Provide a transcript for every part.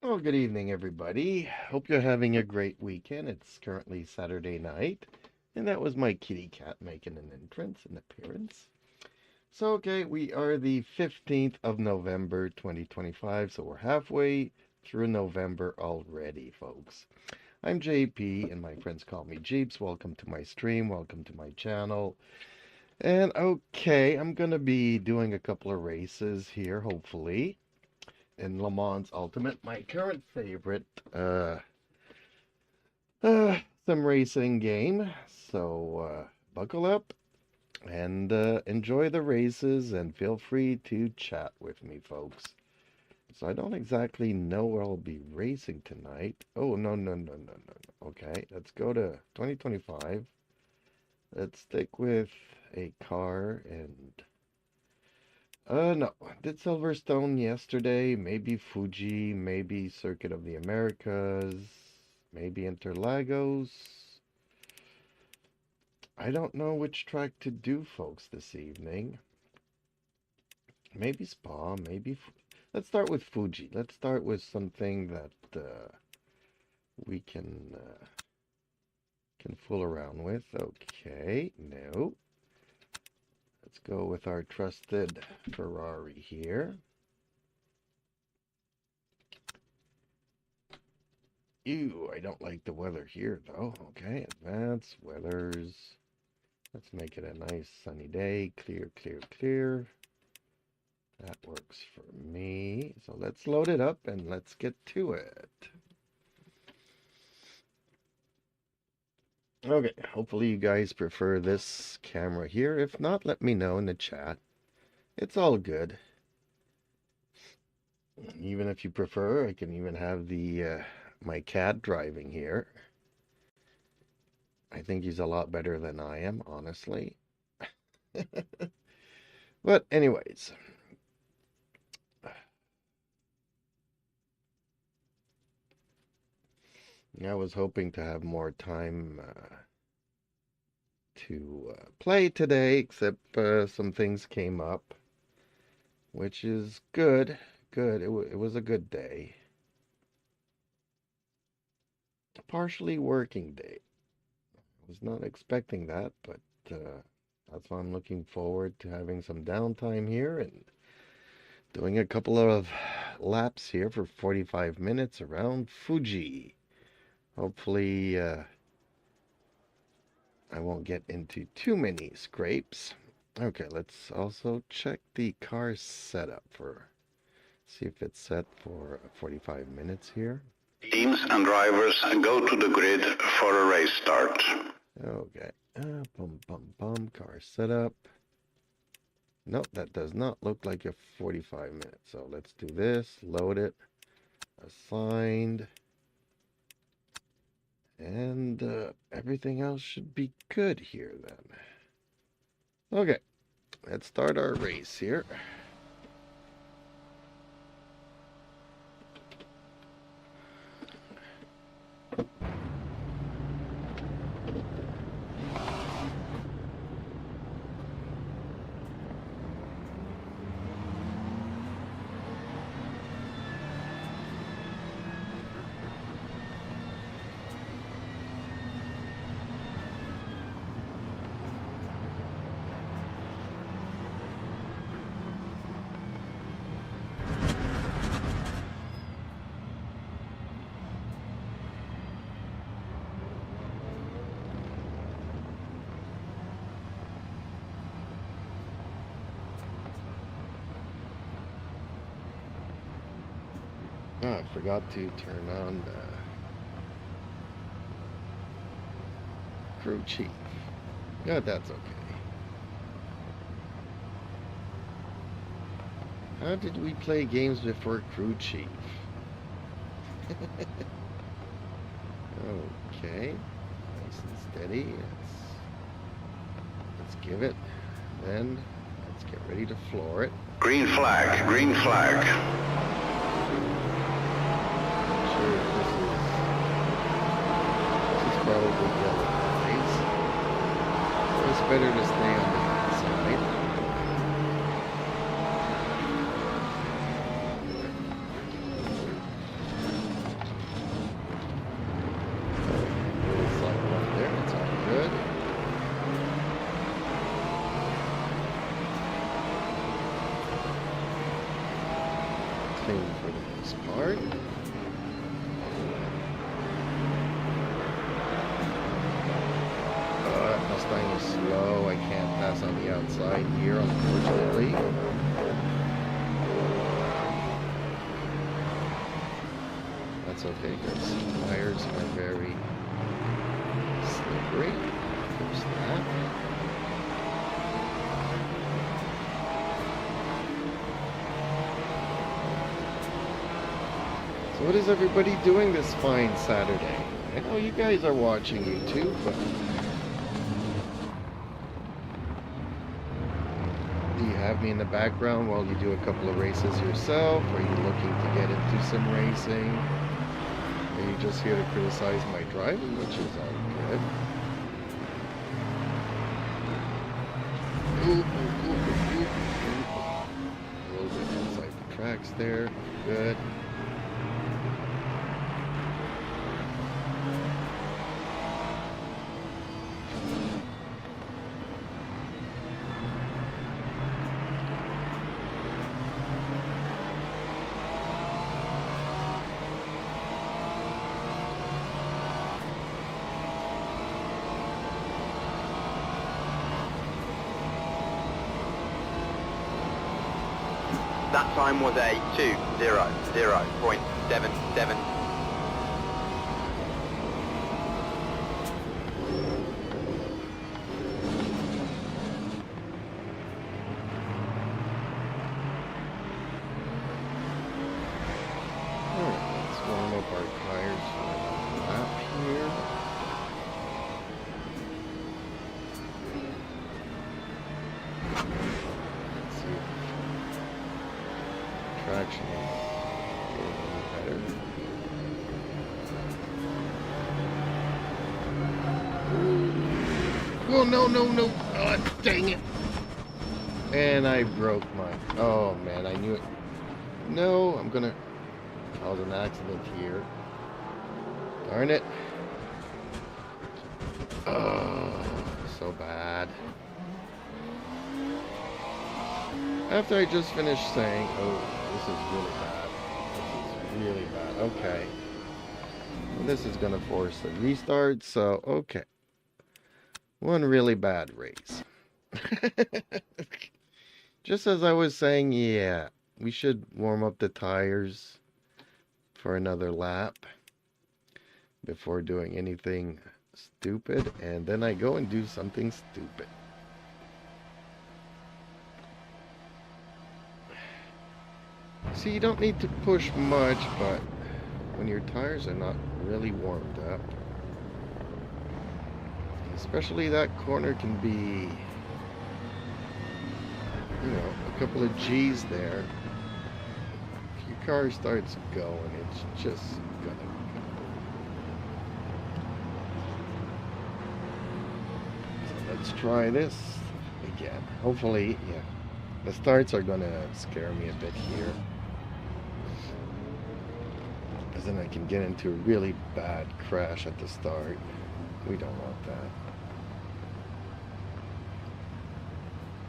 Well, good evening, everybody. Hope you're having a great weekend. It's currently Saturday night, and that was my kitty cat making an an appearance. So, okay, we are the 15th of November, 2025, so we're halfway through November already, folks. I'm JP, and my friends call me Jeeps. Welcome to my stream. Welcome to my channel. And okay, I'm going to be doing a couple of races here, hopefully in Le Mans Ultimate, my current favorite sim racing game. So buckle up and enjoy the races, and feel free to chat with me, folks. So I don't exactly know where I'll be racing tonight. Oh, no, no, no, no, no, no. Okay, let's go to 2025. Let's stick with a car and no. Did Silverstone yesterday, maybe Fuji, maybe Circuit of the Americas, maybe Interlagos. I don't know which track to do, folks, this evening. Maybe Spa, maybe... Let's start with Fuji. Let's start with something that we can fool around with. Okay, no. Let's go with our trusted Ferrari here. Ew, I don't like the weather here, though. Okay, advanced weathers. Let's make it a nice sunny day. Clear, clear, clear. That works for me. So let's load it up and let's get to it. Okay, hopefully you guys prefer this camera here. If not, let me know in the chat. It's all good. Even if you prefer, I can even have the my cat driving here. I think he's a lot better than I am, honestly. But anyways, I was hoping to have more time to play today, except some things came up, which is good. Good. It was a good day. A partially working day. I was not expecting that, but that's why I'm looking forward to having some downtime here and doing a couple of laps here for 45 minutes around Fuji. Hopefully, I won't get into too many scrapes. Okay, let's also check the car setup see if it's set for 45 minutes here. Teams and drivers go to the grid for a race start. Okay, car setup. Nope, that does not look like a 45 minutes. So let's do this, load it, assigned, and everything else should be good here then. Okay, let's start our race here. Oh, I forgot to turn on the crew chief. Yeah, that's okay. How did we play games before crew chief? Okay, nice and steady. Let's give it. Then let's get ready to floor it. Green flag, green flag. Probably yellow lines. So it's better to stay on the inside. for the most part. That Mustang is slow. I can't pass on the outside here, unfortunately. That's okay, because tires are very slippery. There's that. So what is everybody doing this fine Saturday? I know you guys are watching YouTube, but do you have me in the background while you do a couple of races yourself? Are you looking to get into some racing? Are you just here to criticize my driving, which is all good? Ooh, ooh, ooh, ooh, ooh. A little bit inside the tracks there. Good. That time was a 2:00.77. Alright, let's warm up our tires for a lap here. Let's see if traction is getting better. Oh, no, no, no. Oh, dang it. And I broke mine. Oh, man, I knew it. No, I'm gonna cause an accident here. Darn it. Oh, so bad. After I just finished saying, oh, this is really bad. This is really bad. Okay. Well, this is gonna force a restart, so okay. One really bad race. Just as I was saying, yeah, we should warm up the tires for another lap before doing anything stupid, and then I go and do something stupid. See, you don't need to push much, but when your tires are not really warmed up, especially that corner can be, you know, a couple of G's there. If your car starts going, it's just gonna go. So let's try this again. Hopefully, yeah, the starts are gonna scare me a bit here, because then I can get into a really bad crash at the start. We don't want that.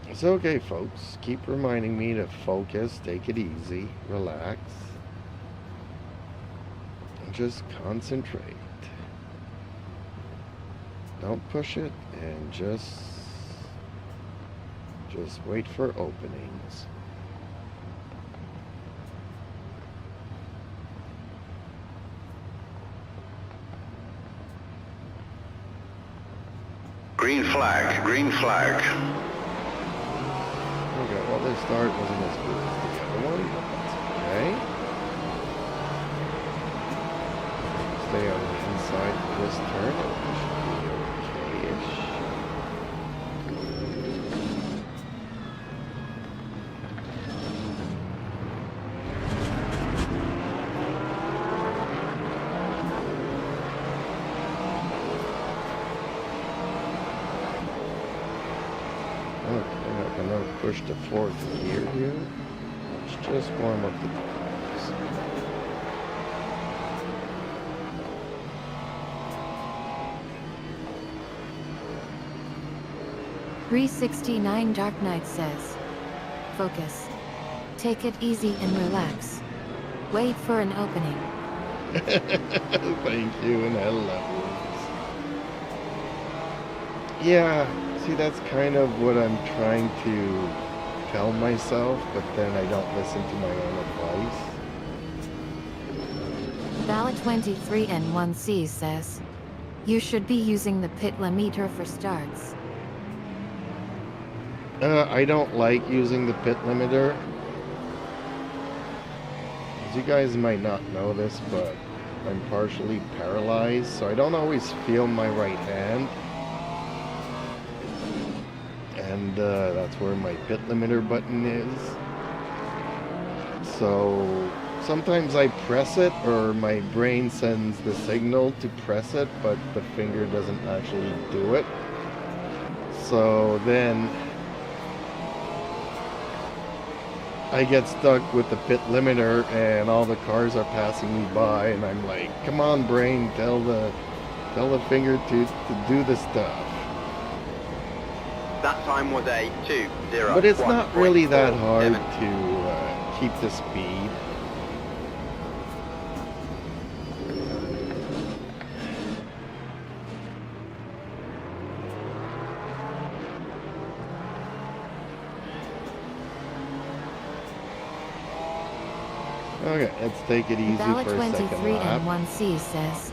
It's okay, folks. Keep reminding me to focus, take it easy, relax, and just concentrate. Don't push it, and just wait for openings. Green flag, green flag. Okay, well, this start wasn't as good as the other one, but that's okay. Stay on the inside of this turn, it should be okay-ish. Okay, I'm gonna push the fourth gear here. Let's just warm up the tires. 369 Dark Knight says, focus. Take it easy and relax. Wait for an opening. Thank you, and hello. Yeah, see, that's kind of what I'm trying to tell myself, but then I don't listen to my own advice. Bala23N1C says, you should be using the pit limiter for starts. I don't like using the pit limiter. As you guys might not know this, but I'm partially paralyzed, so I don't always feel my right hand. And that's where my pit limiter button is. So sometimes I press it, or my brain sends the signal to press it, but the finger doesn't actually do it. So then I get stuck with the pit limiter, and all the cars are passing me by, and I'm like, come on, brain, tell the finger to do the stuff. That time was a 2:01. But it's not really that hard to keep the speed. Okay, let's take it easy for a second lap. Bala23N1C says,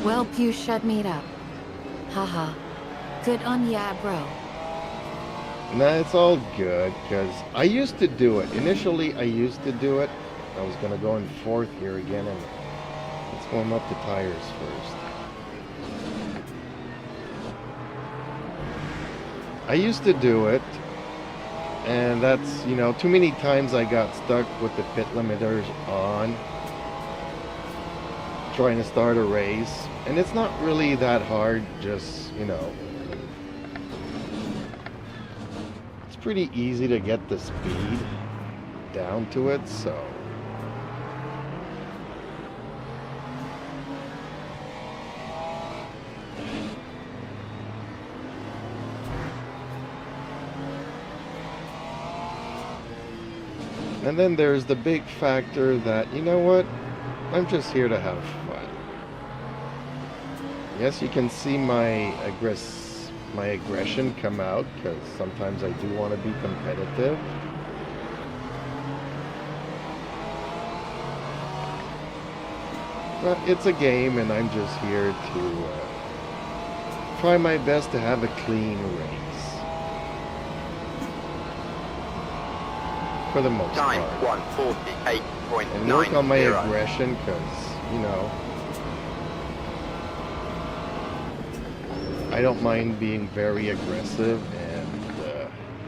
well, you shut me up. Haha. Good on ya, bro. Nah, it's all good, because I used to do it. Initially, I used to do it. I was going to go in fourth here again, and let's warm up the tires first. I used to do it, and that's, you know, too many times I got stuck with the pit limiters on, trying to start a race. And it's not really that hard, just, you know, pretty easy to get the speed down to it, so and then there's the big factor that, you know what, I'm just here to have fun. Yes, you can see my aggression come out, because sometimes I do want to be competitive. But it's a game, and I'm just here to try my best to have a clean race. For the most Time part. 1:48.90. And work on my aggression, because, you know, I don't mind being very aggressive and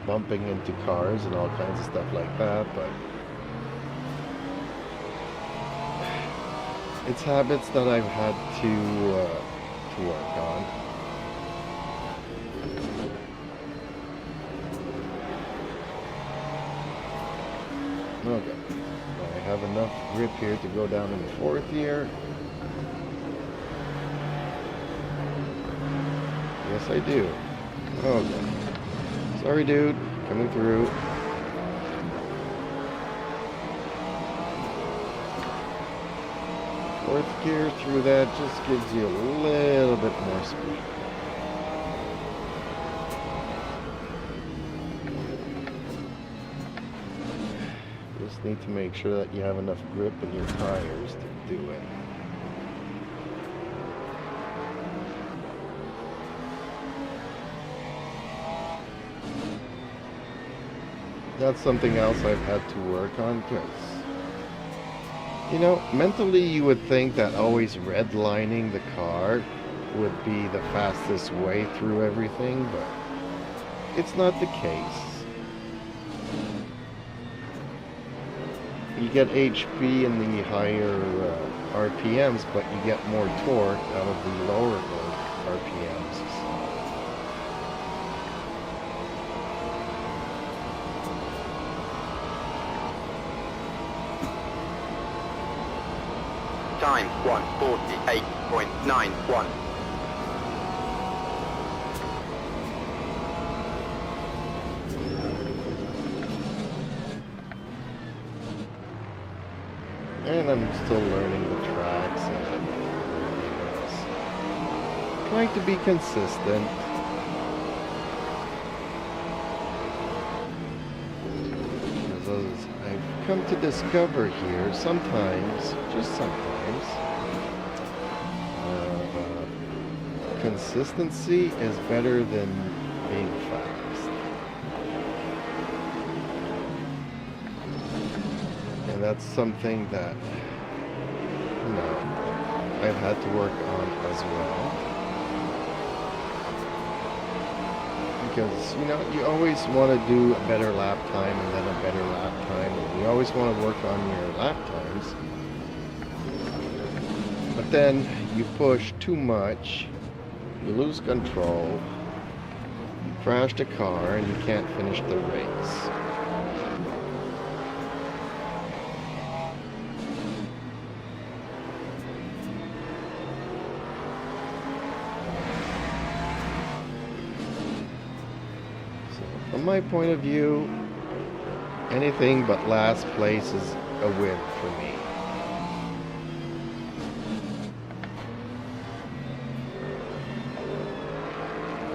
bumping into cars and all kinds of stuff like that, but it's habits that I've had to work on. Okay, I have enough grip here to go down in the fourth year. Yes, I do. Okay. Sorry, dude. Coming through. Fourth gear through that just gives you a little bit more speed. Just need to make sure that you have enough grip in your tires to do it. That's something else I've had to work on, because, you know, mentally you would think that always redlining the car would be the fastest way through everything, but it's not the case. You get HP in the higher RPMs, but you get more torque out of the lower RPMs. Time 1:48.91. and I'm still learning the tracks and trying to be consistent. As I've come to discover here, sometimes, just sometimes, consistency is better than being fast. And that's something that, you know, I've had to work on as well. Because, you know, you always want to do a better lap time and then a better lap time. And you always want to work on your lap times. But then you push too much, you lose control, you crash the car, and you can't finish the race. From my point of view, anything but last place is a win for me.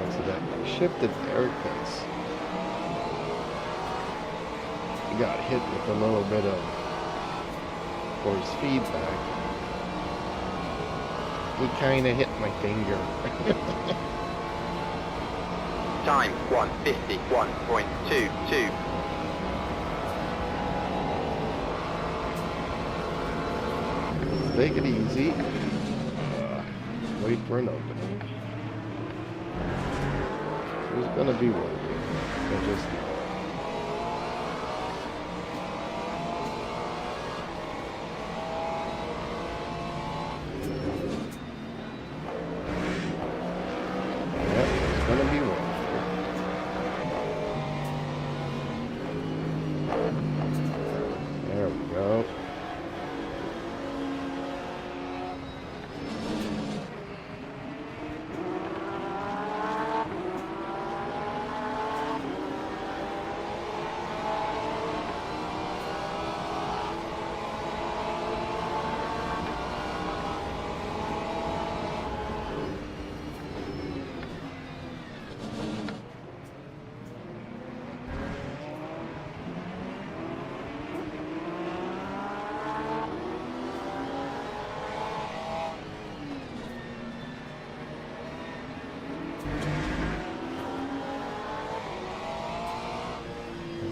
Accidentally shifted there because I got hit with a little bit of force feedback. He kind of hit my finger. Time 1:51.22. Take it easy. Wait for an opening. There's gonna be one. I just yeah, there's gonna be one. There we go.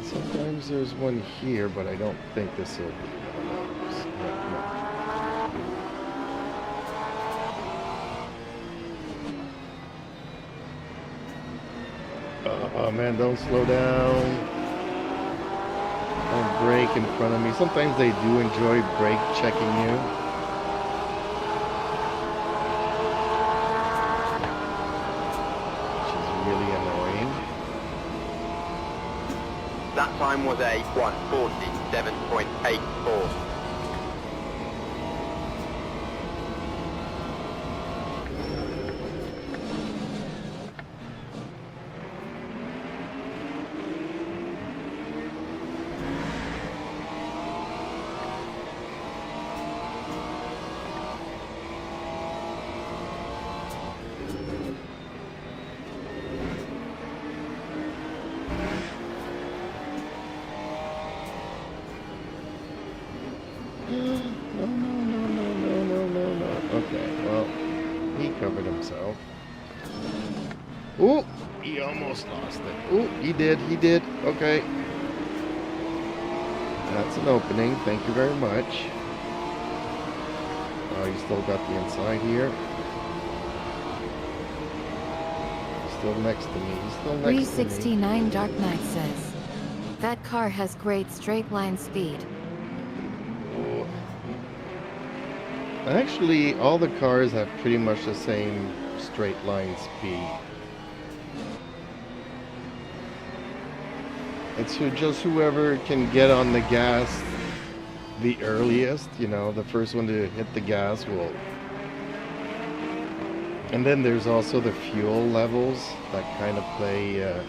Sometimes there's one here, but I don't think this will be one of those. No. Oh man, don't slow down. Don't brake in front of me. Sometimes they do enjoy brake checking you. Which is really annoying. That time was a 1:47.84. No. Okay, well, he covered himself. Ooh, he almost lost it. Ooh, he did. Okay. That's an opening. Thank you very much. Oh, you still got the inside here. He's still next to me. 369 Dark Knight says, that car has great straight line speed. Actually, all the cars have pretty much the same straight line speed. It's just whoever can get on the gas the earliest, you know, the first one to hit the gas will. And then there's also the fuel levels that kind of play a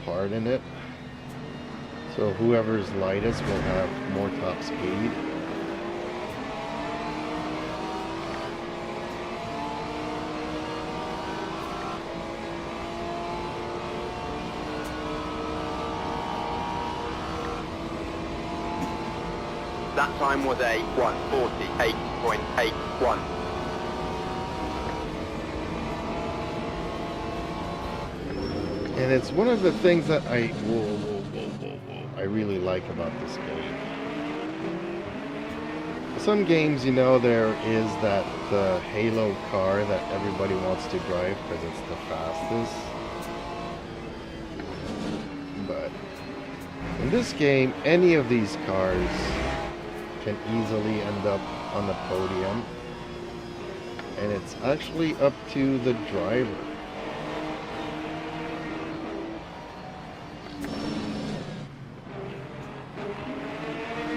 part in it. So whoever's lightest will have more top speed. That time was a 1:48.81. And it's one of the things that I really like about this game. Some games, you know, there is that Halo car that everybody wants to drive because it's the fastest. But in this game, any of these cars can easily end up on the podium. And it's actually up to the driver.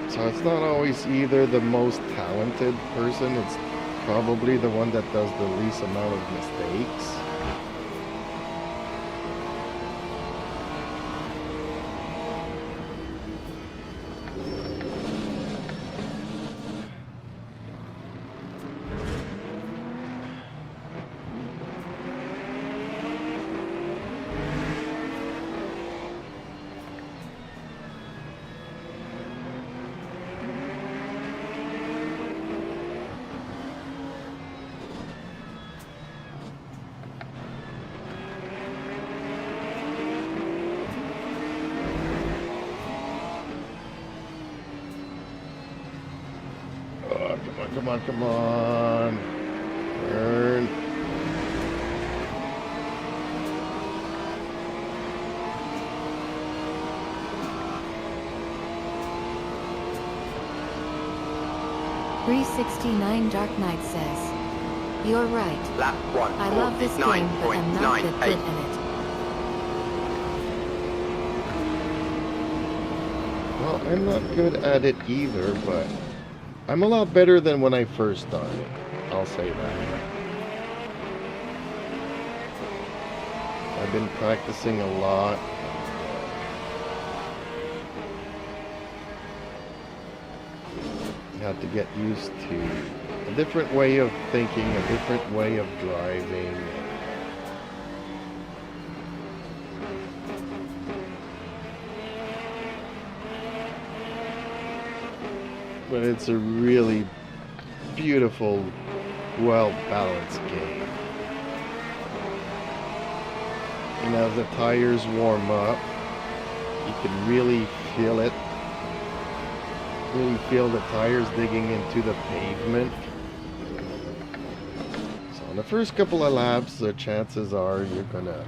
So it's not always either the most talented person, it's probably the one that does the least amount of mistakes. Come on. Turn. .369 Dark Knight says, "You're right. Lap I love this game, but I'm not that good at it." Well, I'm not good at it either, but I'm a lot better than when I first started. I'll say that. I've been practicing a lot. You have to get used to a different way of thinking, a different way of driving. But it's a really beautiful, well-balanced game. And as the tires warm up, you can really feel it. Really feel the tires digging into the pavement. So in the first couple of laps, the chances are you're gonna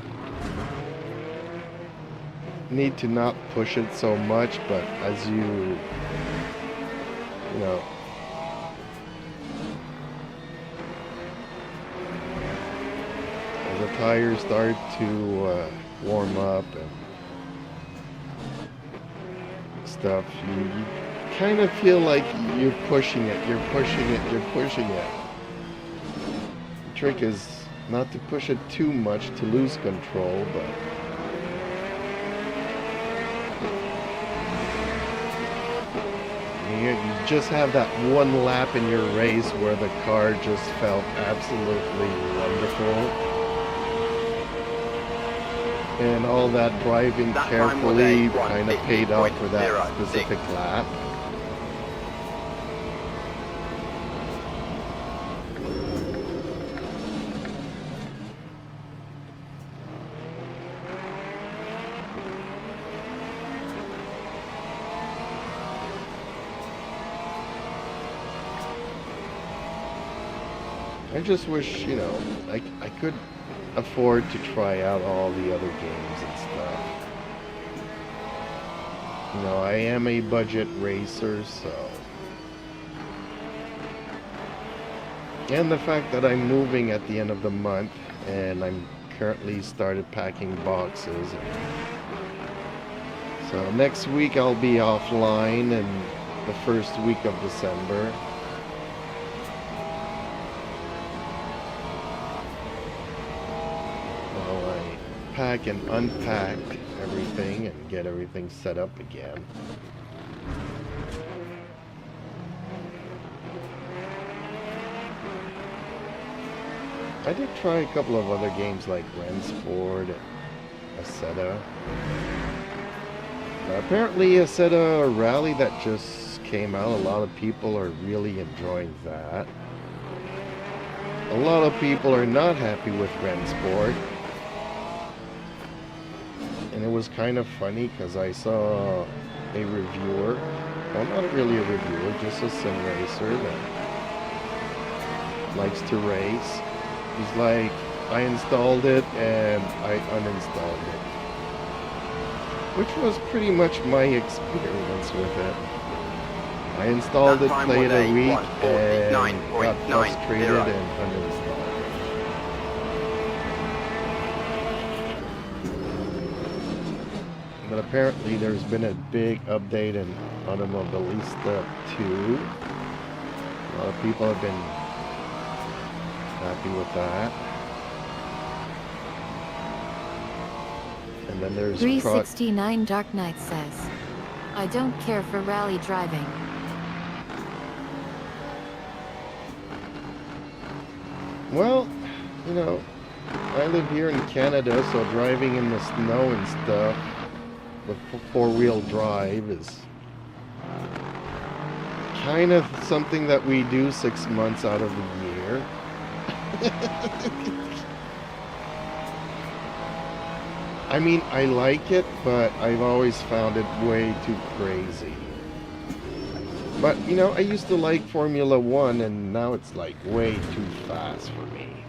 need to not push it so much, but as you know, as the tires start to warm up and stuff, you kind of feel like you're pushing it. The trick is not to push it too much to lose control, but you just have that one lap in your race where the car just felt absolutely wonderful. And all that driving carefully kind of paid off for that specific lap. I just wish, you know, I could afford to try out all the other games and stuff. You know, I am a budget racer, so. And the fact that I'm moving at the end of the month, and I'm currently started packing boxes. So next week I'll be offline, and the first week of December. Pack and unpack everything and get everything set up again. I did try a couple of other games like Rensport and Assetto. Apparently Assetto Rally that just came out, a lot of people are really enjoying that. A lot of people are not happy with Rensport. And it was kind of funny because I saw a reviewer, well, not really a reviewer, just a sim racer that likes to race. He's like, I installed it and I uninstalled it. Which was pretty much my experience with it. I installed it, played a week, and got frustrated and uninstalled it. But apparently there's been a big update in Automobilista 2. A lot of people have been happy with that. And then there's 369 Dark Knight says, I don't care for rally driving. Well, you know, I live here in Canada, so driving in the snow and stuff with four-wheel drive is kind of something that we do 6 months out of the year. I mean, I like it, but I've always found it way too crazy. But, you know, I used to like Formula 1, and now it's like way too fast for me.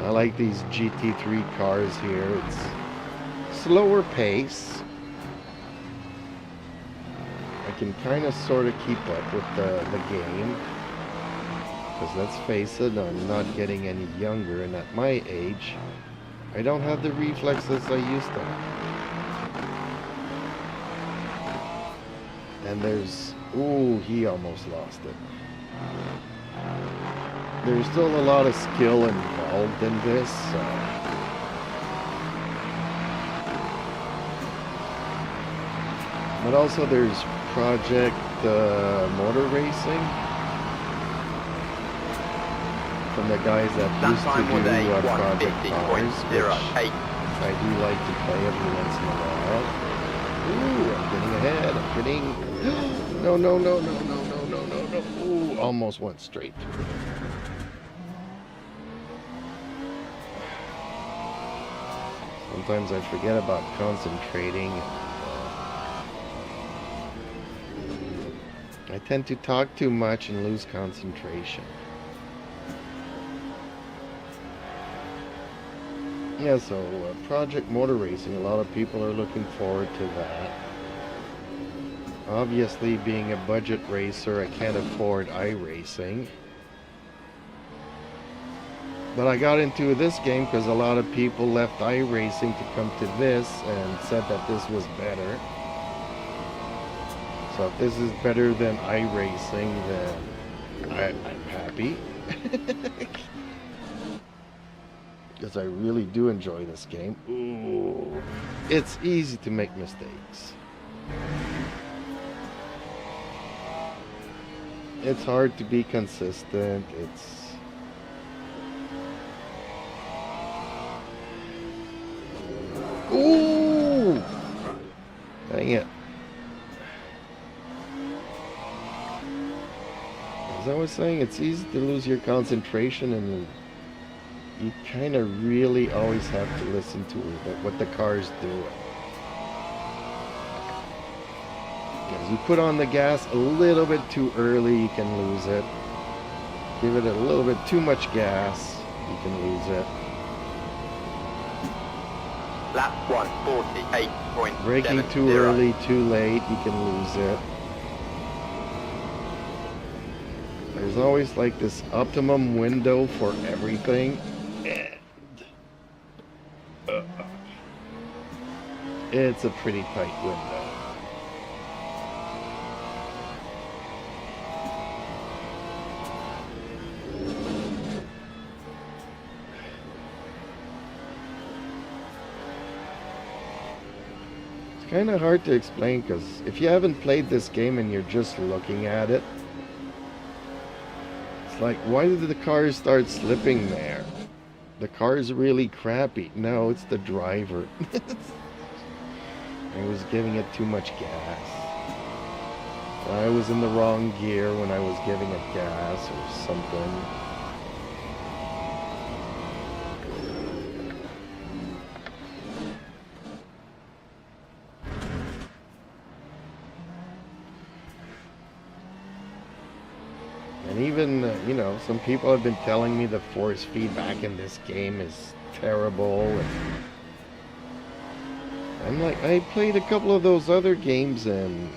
I like these GT3 cars here. It's slower pace. I can kind of sort of keep up with the game. Because let's face it, I'm not getting any younger, and at my age, I don't have the reflexes I used to have. And there's... Ooh, he almost lost it. There's still a lot of skill involved in this. But also there's Project Motor Racing. From the guys that used to do Project Cars, which I do like to play every once in a while. Ooh, I'm getting ahead. I'm getting... No, no, no, no, no, no, no, no, no. Ooh, almost went straight. Sometimes I forget about concentrating. I tend to talk too much and lose concentration. Yeah, so Project Motor Racing, a lot of people are looking forward to that. Obviously, being a budget racer, I can't afford iRacing. But I got into this game because a lot of people left iRacing to come to this and said that this was better. So if this is better than iRacing, then I'm happy. Because I really do enjoy this game. Ooh, it's easy to make mistakes. It's hard to be consistent. It's... Ooh! Dang it. As I was saying, it's easy to lose your concentration, and you kind of really always have to listen to what the car's doing. As you put on the gas a little bit too early, you can lose it. Give it a little bit too much gas, you can lose it. Lap 148.70. Braking too early, too late, you can lose it. There's always like this optimum window for everything. It's a pretty tight window. It's kind of hard to explain because if you haven't played this game and you're just looking at it, it's like, why did the cars start slipping there? The car's really crappy. No, it's the driver. I was giving it too much gas. I was in the wrong gear when I was giving it gas or something. And even, you know, some people have been telling me the force feedback in this game is terrible. And I'm like, I played a couple of those other games and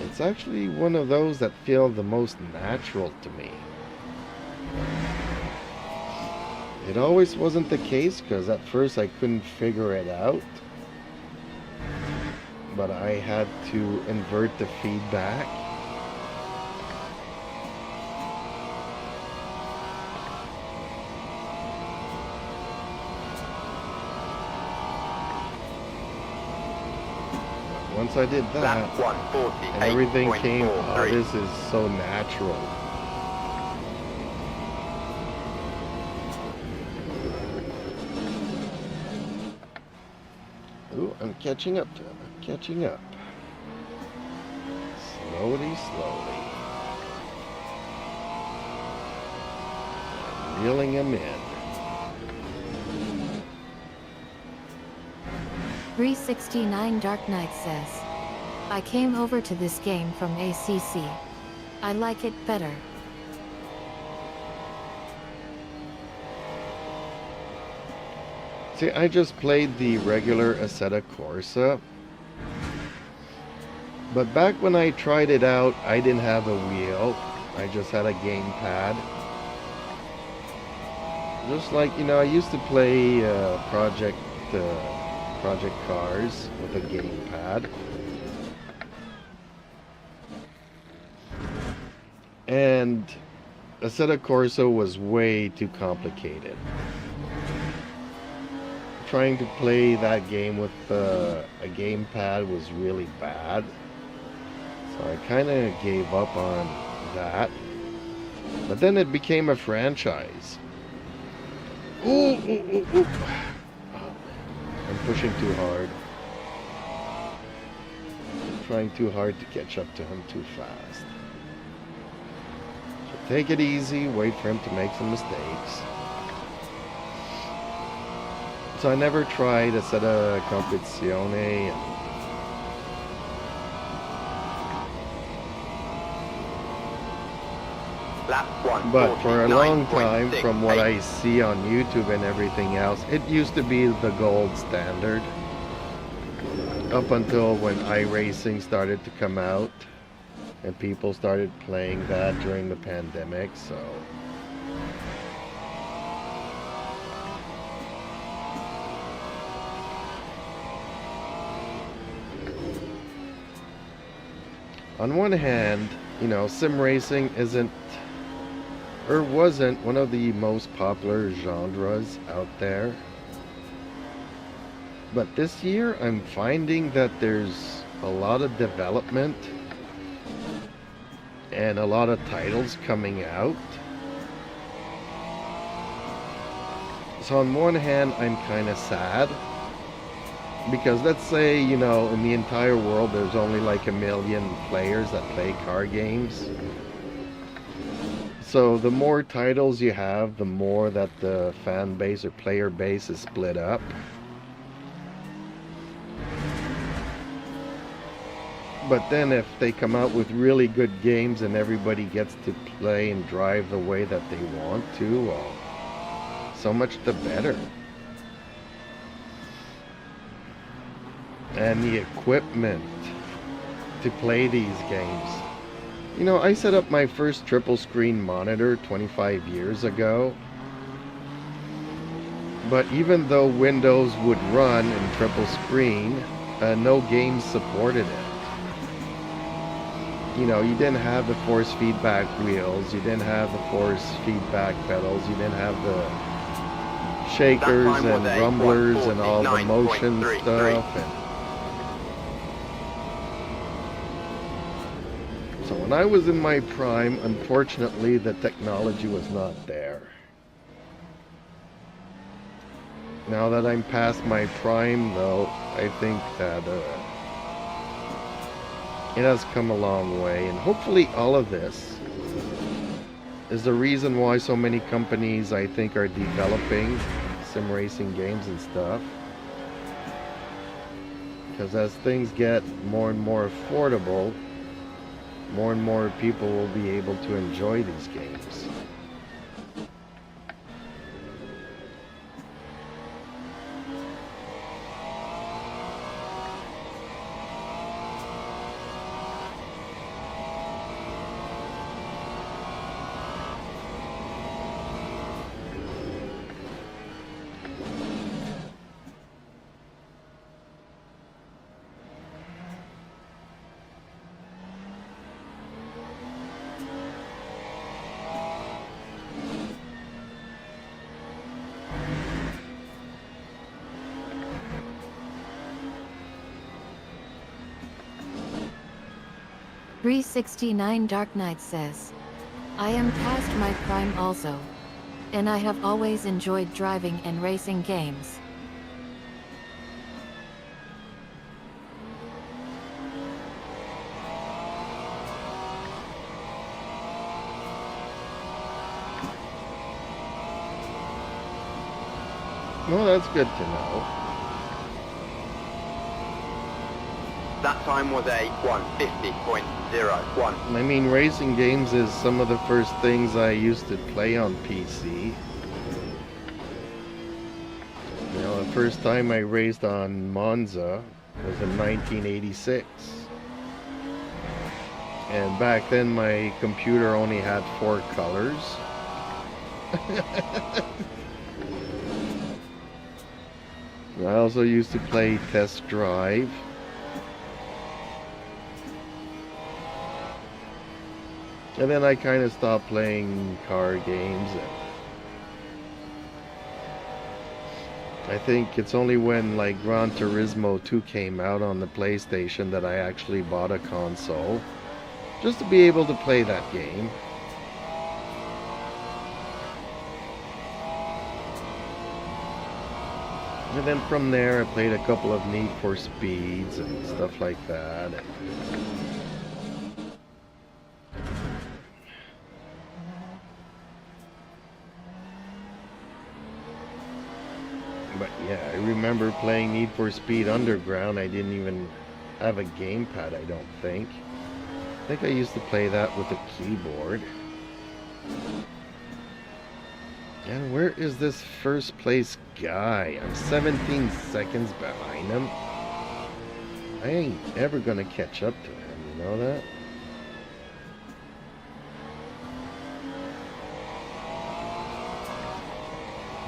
it's actually one of those that feel the most natural to me. It always wasn't the case because at first I couldn't figure it out. But I had to invert the feedback. Once I did that, Lap 140, and everything came, oh, 8.43. this is so natural. Ooh, I'm catching up to him. I'm catching up. Slowly, slowly. I'm reeling him in. 369 Dark Knight says, I came over to this game from ACC. I like it better. See, I just played the regular Assetto Corsa. But back when I tried it out, I didn't have a wheel. I just had a gamepad. Just like, you know, I used to play Project Cars with a gamepad. And Assetto Corsa was way too complicated. Trying to play that game with a gamepad was really bad. So I kind of gave up on that. But then it became a franchise. Ooh, ooh, ooh, ooh. I'm pushing too hard. I'm trying too hard to catch up to him too fast. So take it easy, wait for him to make some mistakes. So I never tried Assetto Competizione. Lap 140, But for a long time, 9.68. from what I see on YouTube and everything else, it used to be the gold standard. Up until when iRacing started to come out, and people started playing that during the pandemic, so... On one hand, you know, sim racing isn't, or wasn't, one of the most popular genres out there. But this year, I'm finding that there's a lot of development and a lot of titles coming out. So on one hand, I'm kind of sad. Because let's say, you know, in the entire world, there's only like 1 million players that play car games. So the more titles you have, the more that the fan base or player base is split up. But then if they come out with really good games and everybody gets to play and drive the way that they want to, well, so much the better. And the equipment to play these games. You know, I set up my first triple screen monitor 25 years ago. But even though Windows would run in triple screen, no games supported it. You know, you didn't have the force feedback wheels, you didn't have the force feedback pedals, you didn't have the shakers and rumblers and all the motion stuff. And so when I was in my prime, unfortunately, the technology was not there. Now that I'm past my prime, though, I think that it has come a long way, and hopefully all of this is the reason why so many companies, I think, are developing sim racing games and stuff. Because as things get more and more affordable, more and more people will be able to enjoy these games. .369 Dark Knight says, I am past my prime also. And I have always enjoyed driving and racing games. Well, that's good to know. That time was a 1:50.01. I mean, racing games is some of the first things I used to play on PC. You know, the first time I raced on Moza was in 1986. And back then my computer only had 4 colors. I also used to play Test Drive. And then I kind of stopped playing car games. I think it's only when like Gran Turismo 2 came out on the PlayStation that I actually bought a console just to be able to play that game. And then from there I played a couple of Need for Speeds and stuff like that. But yeah, I remember playing Need for Speed Underground. I didn't even have a gamepad, I don't think. I think I used to play that with a keyboard. And where is this first place guy? I'm 17 seconds behind him. I ain't ever gonna catch up to him, you know that?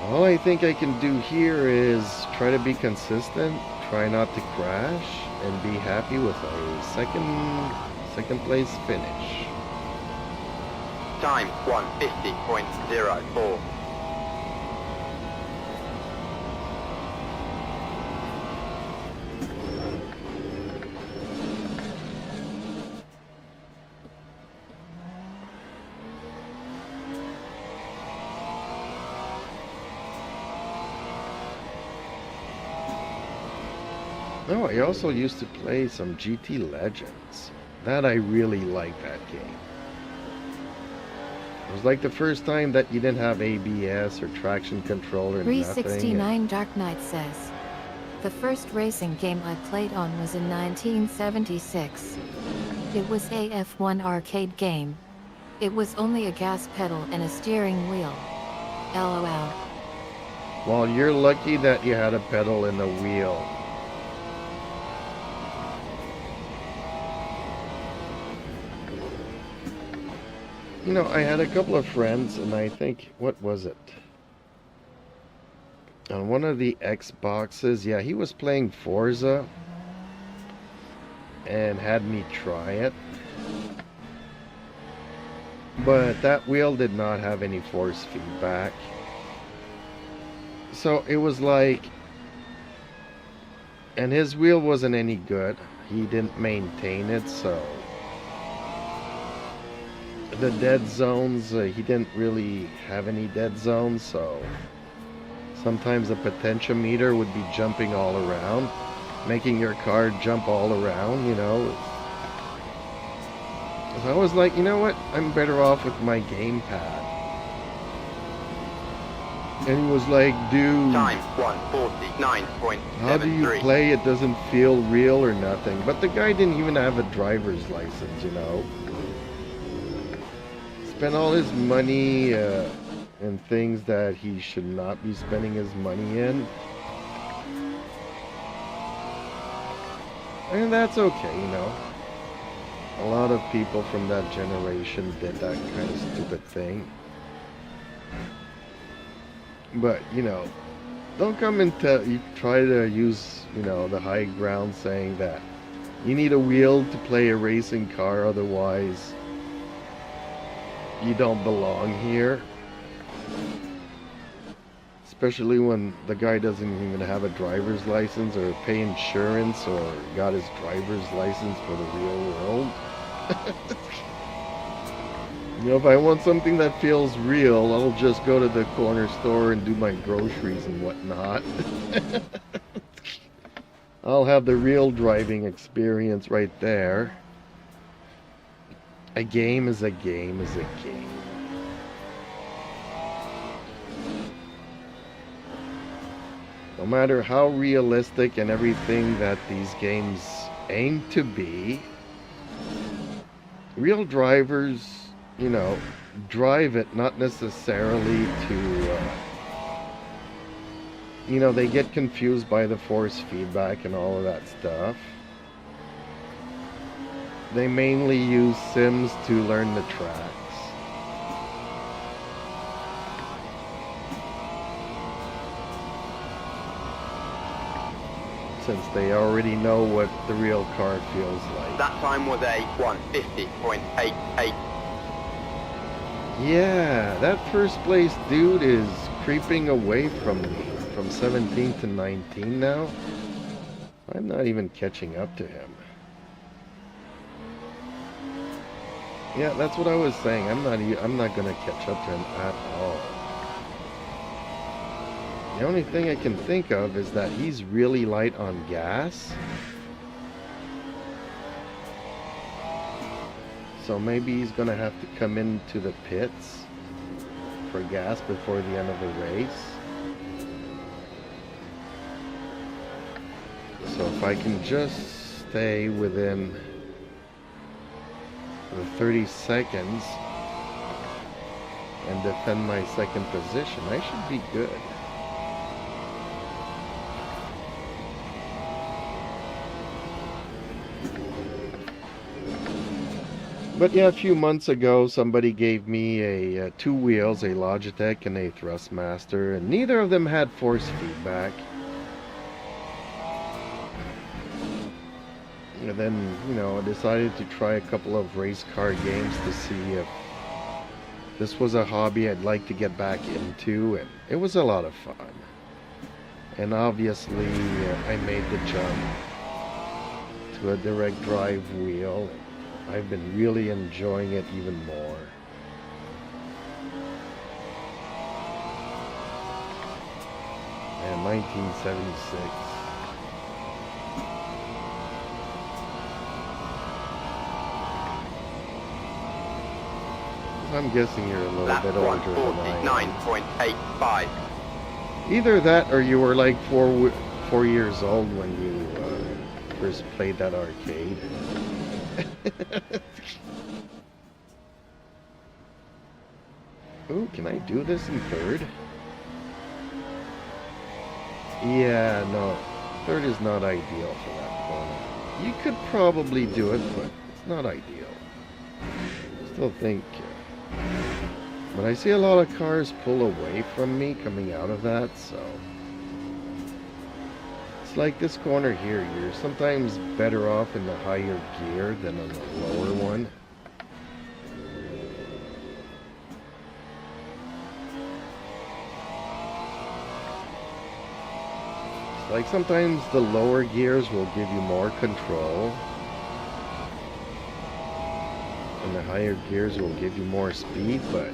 All I think I can do here is try to be consistent, try not to crash, and be happy with a second place finish. Time 1:50.04. No, I also used to play some GT Legends. That I really liked that game. It was like the first time that you didn't have ABS or traction control or nothing. 369 Dark Knight says, the first racing game I played on was in 1976. It was a F1 arcade game. It was only a gas pedal and a steering wheel. LOL. Well, you're lucky that you had a pedal and a wheel. You know, I had a couple of friends, and I think, what was it? On one of the Xboxes, yeah, he was playing Forza and had me try it. But that wheel did not have any force feedback. So it was like, and his wheel wasn't any good. He didn't maintain it, so the dead zones, he didn't really have any dead zones, so sometimes the potentiometer would be jumping all around, making your car jump all around, you know. So I was like, you know what? I'm better off with my gamepad. And he was like, dude, Time 1:49.73. how do you play? It doesn't feel real or nothing. But the guy didn't even have a driver's license, you know. Spent all his money in things that he should not be spending his money in. And that's okay, you know. A lot of people from that generation did that kind of stupid thing. But, you know, don't come and you try to use, you know, the high ground saying that you need a wheel to play a racing car, otherwise you don't belong here. Especially when the guy doesn't even have a driver's license or pay insurance or got his driver's license for the real world. You know, if I want something that feels real, I'll just go to the corner store and do my groceries and whatnot. I'll have the real driving experience right there. A game is a game is a game. No matter how realistic and everything that these games aim to be, real drivers, you know, drive it not necessarily to, you know, they get confused by the force feedback and all of that stuff. They mainly use sims to learn the tracks. Since they already know what the real car feels like. That time was a 1:50.88. Yeah, that first place dude is creeping away from me. From 17 to 19 now. I'm not even catching up to him. Yeah, that's what I was saying. I'm not gonna catch up to him at all. The only thing I can think of is that he's really light on gas. So maybe he's gonna have to come into the pits for gas before the end of the race. So if I can just stay within the 30 seconds and defend my second position, I should be good. But yeah, a few months ago, somebody gave me a two wheels, a Logitech and a Thrustmaster, and neither of them had force feedback. And then, you know, I decided to try a couple of race car games to see if this was a hobby I'd like to get back into, and it was a lot of fun. And obviously, I made the jump to a direct drive wheel. I've been really enjoying it even more. And 1976. I'm guessing you're a little That's bit older than I am. 1:49.85. Either that or you were like 4 years old when you first played that arcade. Ooh, can I do this in third? Yeah, no. Third is not ideal for that corner. You could probably do it, but it's not ideal. Still think... but I see a lot of cars pull away from me coming out of that, so... it's like this corner here. You're sometimes better off in the higher gear than on the lower one. It's like sometimes the lower gears will give you more control, and the higher gears will give you more speed, but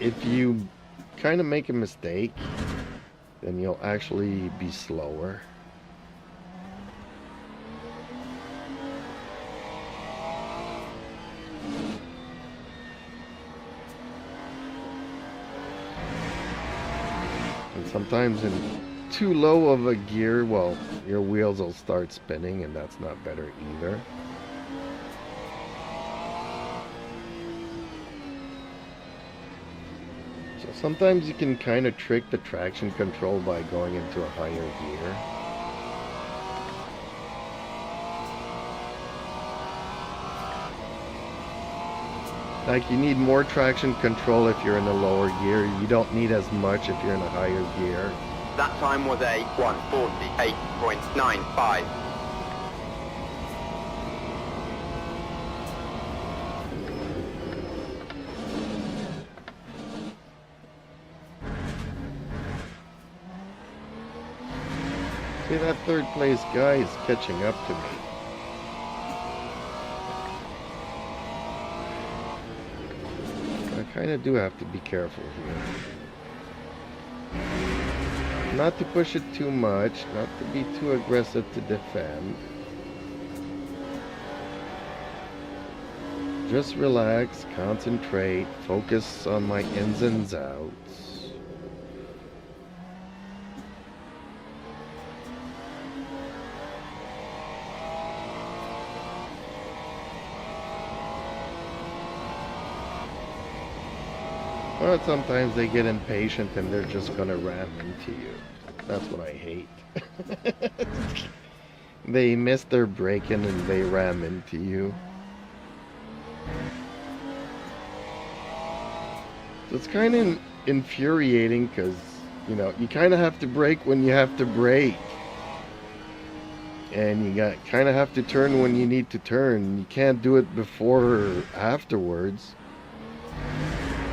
if you kind of make a mistake, then you'll actually be slower. Sometimes in too low of a gear, well, your wheels will start spinning, and that's not better either. So sometimes you can kind of trick the traction control by going into a higher gear. Like, you need more traction control if you're in a lower gear. You don't need as much if you're in a higher gear. That time was a 1:48.95. See, that third place guy is catching up to me. I kind of do have to be careful here. Not to push it too much, not to be too aggressive to defend. Just relax, concentrate, focus on my ins and outs. But sometimes they get impatient and they're just gonna ram into you. That's what I hate. They miss their braking and they ram into you. So it's kind of infuriating because, you know, you kind of have to brake when you have to brake. And you kind of have to turn when you need to turn. You can't do it before or afterwards.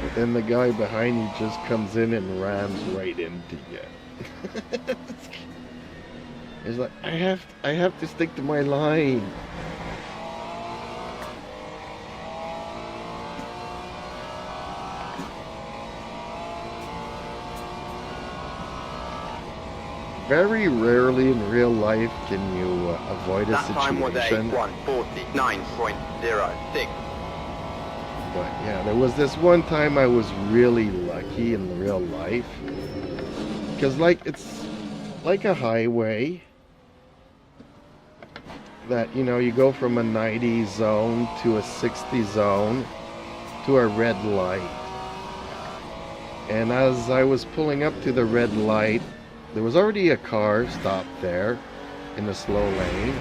But then the guy behind you just comes in and rams right into you. It's like, I have to stick to my line. Very rarely in real life can you avoid a That time was a situation. 1:49.06. But yeah, there was this one time I was really lucky in real life. Because it's like a highway that, you know, you go from a 90 zone to a 60 zone to a red light. And as I was pulling up to the red light, there was already a car stopped there in the slow lane.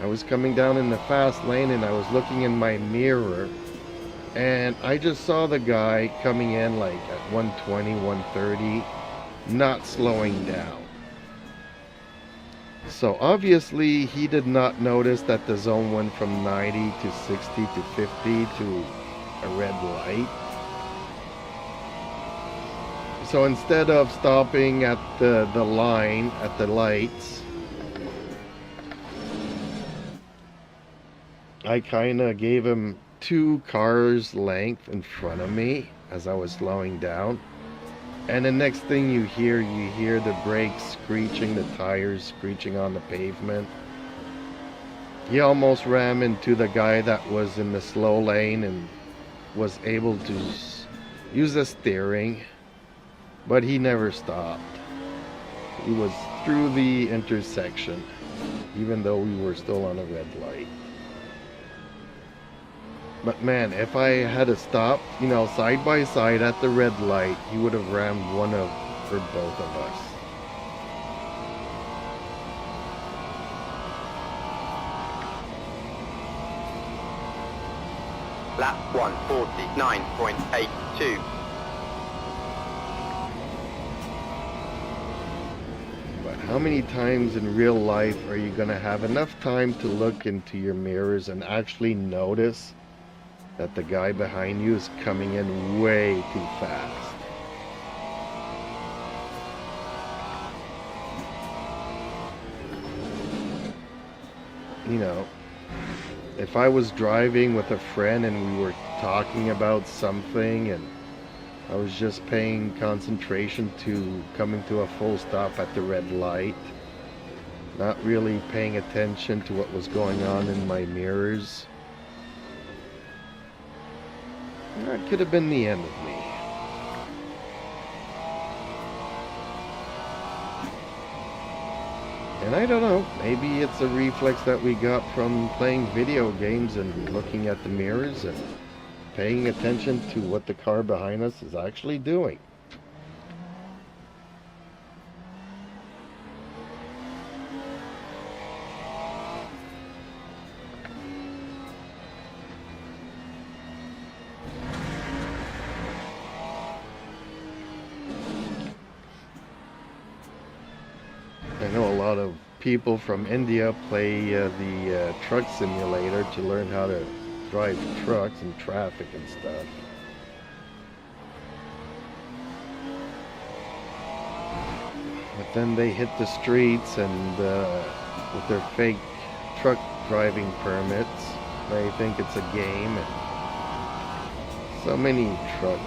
I was coming down in the fast lane and I was looking in my mirror and I just saw the guy coming in like at 120, 130, not slowing down. So obviously he did not notice that the zone went from 90 to 60 to 50 to a red light. So instead of stopping at the line, at the lights, I kind of gave him 2 cars length in front of me as I was slowing down. And the next thing you hear the brakes screeching, the tires screeching on the pavement. He almost ran into the guy that was in the slow lane and was able to use the steering. But he never stopped. He was through the intersection, even though we were still on a red light. But man, if I had stopped, you know, side by side at the red light, he would have rammed for both of us. Lap 1:49.82. How many times in real life are you going to have enough time to look into your mirrors and actually notice that the guy behind you is coming in way too fast? You know, if I was driving with a friend and we were talking about something and I was just paying concentration to coming to a full stop at the red light, not really paying attention to what was going on in my mirrors. That could have been the end of me. And I don't know, maybe it's a reflex that we got from playing video games and looking at the mirrors and paying attention to what the car behind us is actually doing. I know a lot of people from India play the truck simulator to learn how to drive trucks and traffic and stuff. But then they hit the streets and with their fake truck driving permits, they think it's a game. And so many truck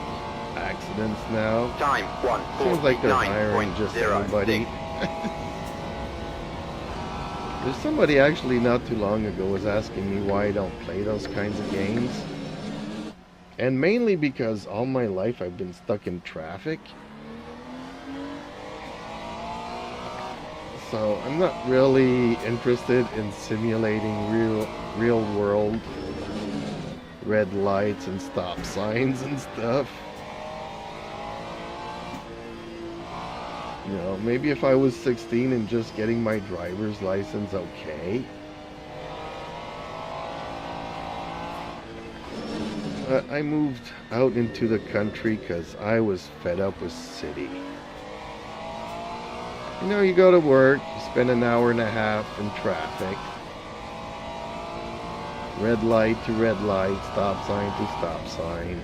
accidents now. Time 1. Seems like they're hiring just anybody. There's somebody actually not too long ago was asking me why I don't play those kinds of games. And mainly because all my life I've been stuck in traffic. So I'm not really interested in simulating real world red lights and stop signs and stuff. You know, maybe if I was 16 and just getting my driver's license, okay. But I moved out into the country because I was fed up with city. You know, you go to work, you spend an hour and a half in traffic. Red light to red light, stop sign to stop sign.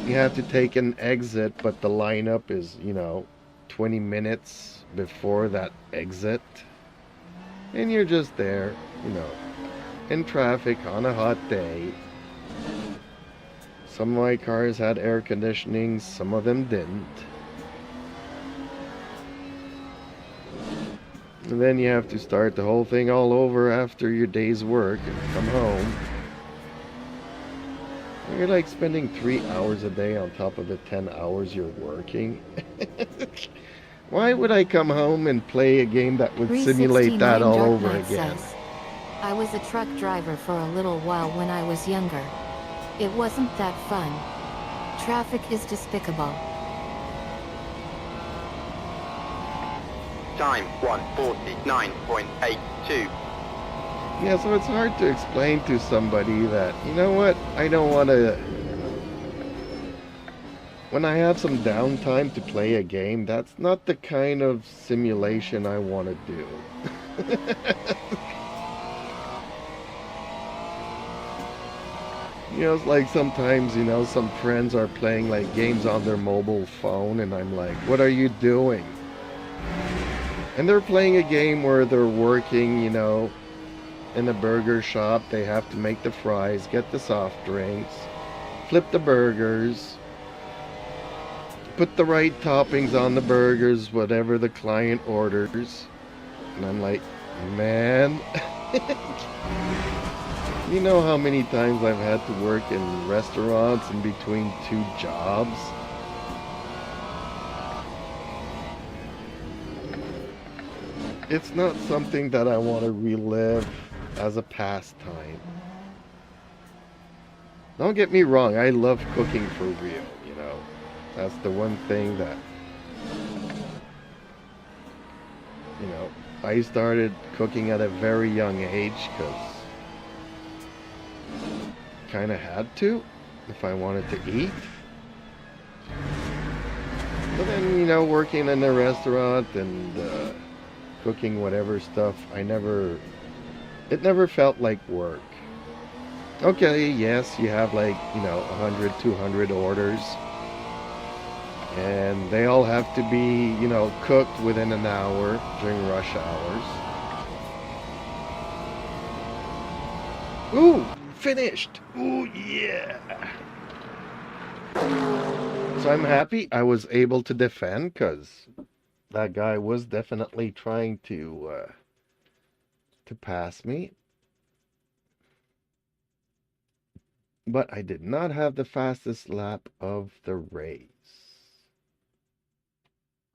You have to take an exit, but the lineup is, 20 minutes before that exit. And you're just there, in traffic on a hot day. Some of my cars had air conditioning, some of them didn't. And then you have to start the whole thing all over after your day's work and come home. You're like spending 3 hours a day on top of the 10 hours you're working. Why would I come home and play a game that would simulate that all over again? Says, I was a truck driver for a little while when I was younger. It wasn't that fun. Traffic is despicable. Time 1:49.82. Yeah, so it's hard to explain to somebody that, you know what, I don't want to... When I have some downtime to play a game, that's not the kind of simulation I want to do. It's like sometimes, some friends are playing like games on their mobile phone and I'm like, what are you doing? And they're playing a game where they're working, in a burger shop. They have to make the fries, get the soft drinks, flip the burgers, put the right toppings on the burgers, whatever the client orders. And I'm like, man, you know how many times I've had to work in restaurants in between 2 jobs? It's not something that I want to relive as a pastime. Don't get me wrong, I love cooking for real, That's the one thing that, I started cooking at a very young age because kind of had to if I wanted to eat. But then, working in a restaurant and cooking whatever stuff, it never felt like work. Okay, yes, you have like, 100, 200 orders. And they all have to be, cooked within an hour during rush hours. Ooh, finished. Ooh, yeah. So I'm happy I was able to defend because that guy was definitely trying to pass me. But I did not have the fastest lap of the race.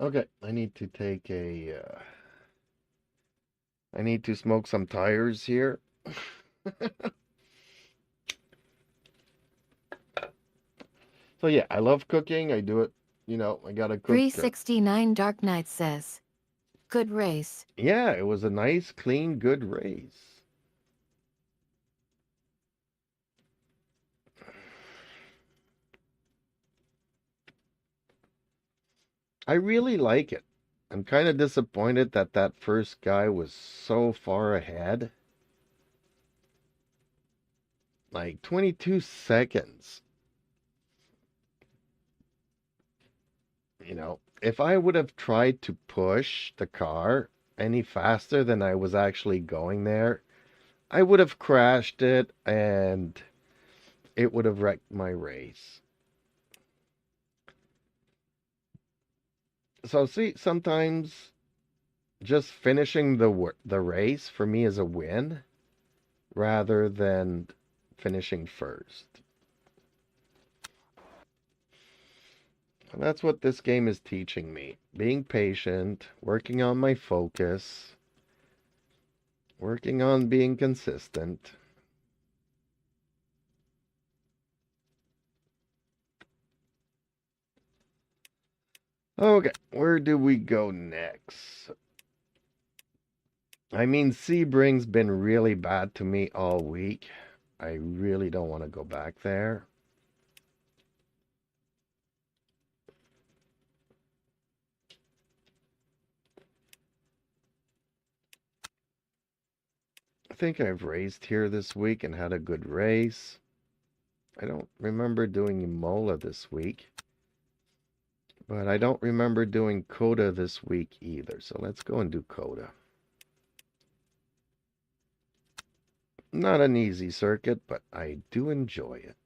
Okay, I need to take I need to smoke some tires here. So yeah, I love cooking. I do it, I gotta cook. 369 Dark Knight says, good race. Yeah, it was a nice, clean, good race. I really like it. I'm kind of disappointed that that first guy was so far ahead. Like 22 seconds. If I would have tried to push the car any faster than I was actually going there, I would have crashed it and it would have wrecked my race. So see, sometimes just finishing the race for me is a win rather than finishing first. And that's what this game is teaching me. Being patient, working on my focus, working on being consistent. Okay, where do we go next? I mean, Sebring's been really bad to me all week. I really don't want to go back there. I think I've raced here this week and had a good race. I don't remember doing Imola this week. But I don't remember doing Coda this week either. So let's go and do Coda. Not an easy circuit, but I do enjoy it.